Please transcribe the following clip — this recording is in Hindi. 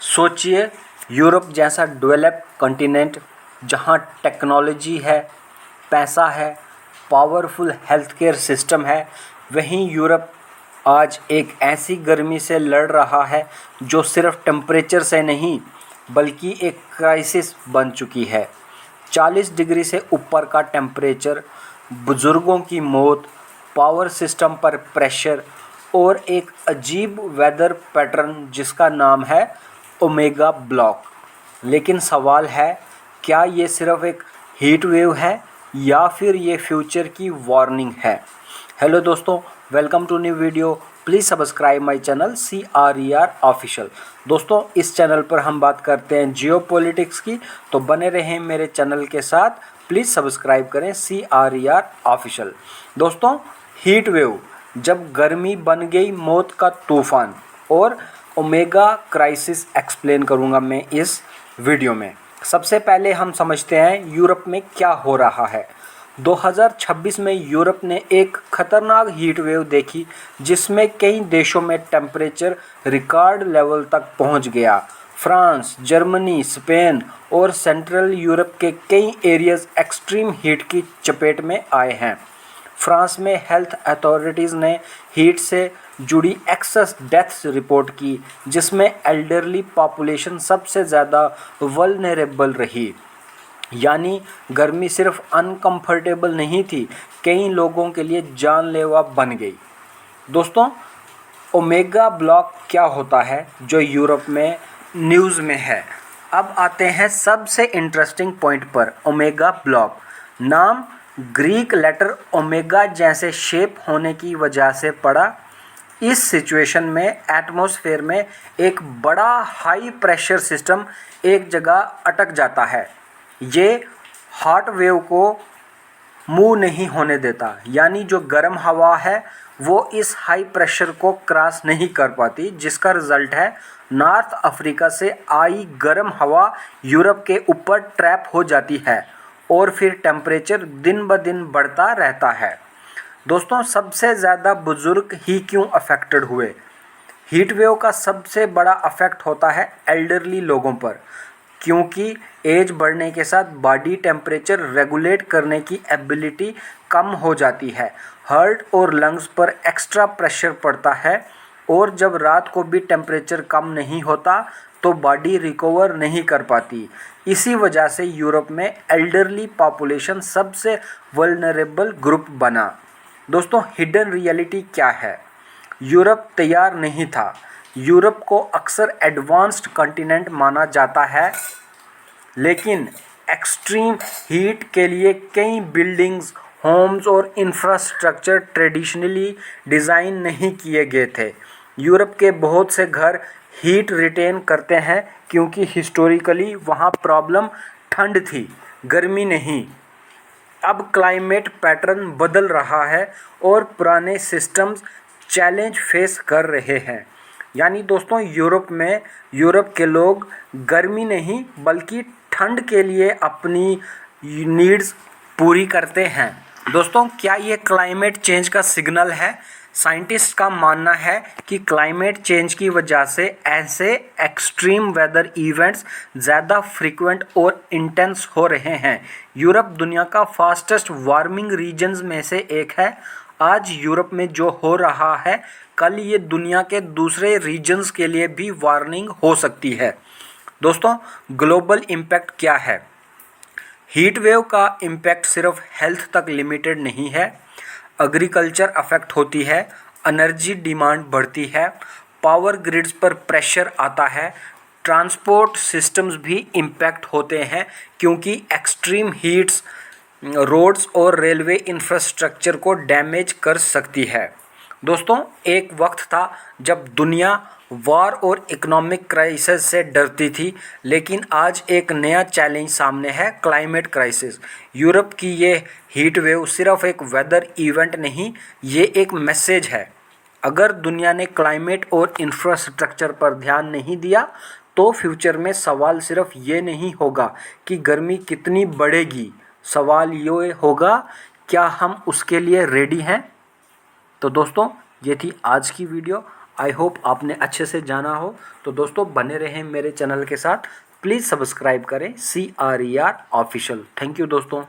सोचिए, यूरोप जैसा डेवलप कॉन्टिनेंट जहाँ टेक्नोलॉजी है, पैसा है, पावरफुल हेल्थ केयर सिस्टम है, वहीं यूरोप आज एक ऐसी गर्मी से लड़ रहा है जो सिर्फ टेम्परेचर से नहीं बल्कि एक क्राइसिस बन चुकी है। 40 डिग्री से ऊपर का टेम्परेचर, बुजुर्गों की मौत, पावर सिस्टम पर प्रेशर और एक अजीब वेदर पैटर्न जिसका नाम है ओमेगा ब्लॉक। लेकिन सवाल है, क्या ये सिर्फ एक हीट वेव है या फिर ये फ्यूचर की वार्निंग है? हेलो दोस्तों, welcome to new video. Please subscribe my channel CRER official. दोस्तों, इस चैनल पर हम बात करते हैं जियोपॉलिटिक्स की, तो बने रहें मेरे चैनल के साथ। प्लीज़ सब्सक्राइब करें CRER ऑफिशियल। दोस्तों, हीट वेव जब गर्मी बन गई मौत का तूफान और ओमेगा क्राइसिस एक्सप्लेन करूंगा मैं इस वीडियो में। सबसे पहले हम समझते हैं यूरोप में क्या हो रहा है। 2026 में यूरोप ने एक खतरनाक हीट वेव देखी जिसमें कई देशों में टेम्परेचर रिकॉर्ड लेवल तक पहुंच गया। फ्रांस, जर्मनी, स्पेन और सेंट्रल यूरोप के कई एरियाज एक्सट्रीम हीट की चपेट में आए हैं। फ्रांस में हेल्थ अथॉरिटीज़ ने हीट से जुड़ी एक्सेस डेथ्स रिपोर्ट की, जिसमें एल्डरली पॉपुलेशन सबसे ज़्यादा वल्नरेबल रही। यानी गर्मी सिर्फ अनकंफर्टेबल नहीं थी, कई लोगों के लिए जानलेवा बन गई। दोस्तों, ओमेगा ब्लॉक क्या होता है जो यूरोप में न्यूज़ में है? अब आते हैं सबसे इंटरेस्टिंग पॉइंट पर। ओमेगा ब्लॉक नाम ग्रीक लेटर ओमेगा जैसे शेप होने की वजह से पड़ा। इस सिचुएशन में एटमॉस्फेयर में एक बड़ा हाई प्रेशर सिस्टम एक जगह अटक जाता है। ये हॉट वेव को मूव नहीं होने देता, यानी जो गर्म हवा है वो इस हाई प्रेशर को क्रॉस नहीं कर पाती, जिसका रिजल्ट है नॉर्थ अफ्रीका से आई गर्म हवा यूरोप के ऊपर ट्रैप हो जाती है और फिर टेम्परेचर दिन ब दिन बढ़ता रहता है। दोस्तों, सबसे ज़्यादा बुजुर्ग ही क्यों अफेक्टेड हुए? हीट वेव का सबसे बड़ा अफेक्ट होता है एल्डरली लोगों पर, क्योंकि एज बढ़ने के साथ बॉडी टेम्परेचर रेगुलेट करने की एबिलिटी कम हो जाती है। हार्ट और लंग्स पर एक्स्ट्रा प्रेशर पड़ता है और जब रात को भी टेम्परेचर कम नहीं होता तो बॉडी रिकवर नहीं कर पाती। इसी वजह से यूरोप में एल्डरली पॉपुलेशन सबसे वल्नरेबल ग्रुप बना। दोस्तों, हिडन रियलिटी क्या है? यूरोप तैयार नहीं था। यूरोप को अक्सर एडवांस्ड कॉन्टिनेंट माना जाता है, लेकिन एक्सट्रीम हीट के लिए कई बिल्डिंग्स, होम्स और इंफ्रास्ट्रक्चर ट्रेडिशनली डिज़ाइन नहीं किए गए थे। यूरोप के बहुत से घर हीट रिटेन करते हैं क्योंकि हिस्टोरिकली वहाँ प्रॉब्लम ठंड थी, गर्मी नहीं। अब क्लाइमेट पैटर्न बदल रहा है और पुराने सिस्टम्स चैलेंज फेस कर रहे हैं। यानी दोस्तों, यूरोप के लोग गर्मी नहीं बल्कि ठंड के लिए अपनी नीड्स पूरी करते हैं। दोस्तों, क्या ये क्लाइमेट चेंज का सिग्नल है? साइंटिस्ट का मानना है कि क्लाइमेट चेंज की वजह से ऐसे एक्सट्रीम वेदर इवेंट्स ज़्यादा फ्रीक्वेंट और इंटेंस हो रहे हैं। यूरोप दुनिया का फास्टेस्ट वार्मिंग रीजन्स में से एक है। आज यूरोप में जो हो रहा है, कल ये दुनिया के दूसरे रीजन्स के लिए भी वार्निंग हो सकती है। दोस्तों, ग्लोबल इम्पैक्ट क्या है? हीट वेव का इम्पैक्ट सिर्फ हेल्थ तक लिमिटेड नहीं है। एग्रीकल्चर अफेक्ट होती है, एनर्जी डिमांड बढ़ती है, पावर ग्रिड्स पर प्रेशर आता है, ट्रांसपोर्ट सिस्टम्स भी इम्पैक्ट होते हैं क्योंकि एक्सट्रीम हीट्स रोड्स और रेलवे इंफ्रास्ट्रक्चर को डैमेज कर सकती है। दोस्तों, एक वक्त था जब दुनिया वॉर और इकोनॉमिक क्राइसिस से डरती थी, लेकिन आज एक नया चैलेंज सामने है, क्लाइमेट क्राइसिस। यूरोप की ये हीट वेव सिर्फ एक वेदर इवेंट नहीं, ये एक मैसेज है। अगर दुनिया ने क्लाइमेट और इंफ्रास्ट्रक्चर पर ध्यान नहीं दिया तो फ्यूचर में सवाल सिर्फ ये नहीं होगा कि गर्मी कितनी बढ़ेगी, सवाल ये होगा क्या हम उसके लिए रेडी हैं। तो दोस्तों, ये थी आज की वीडियो। आई होप आपने अच्छे से जाना हो। तो दोस्तों बने रहें मेरे चैनल के साथ, प्लीज़ सब्सक्राइब करें CRER ऑफिशियल। थैंक यू दोस्तों।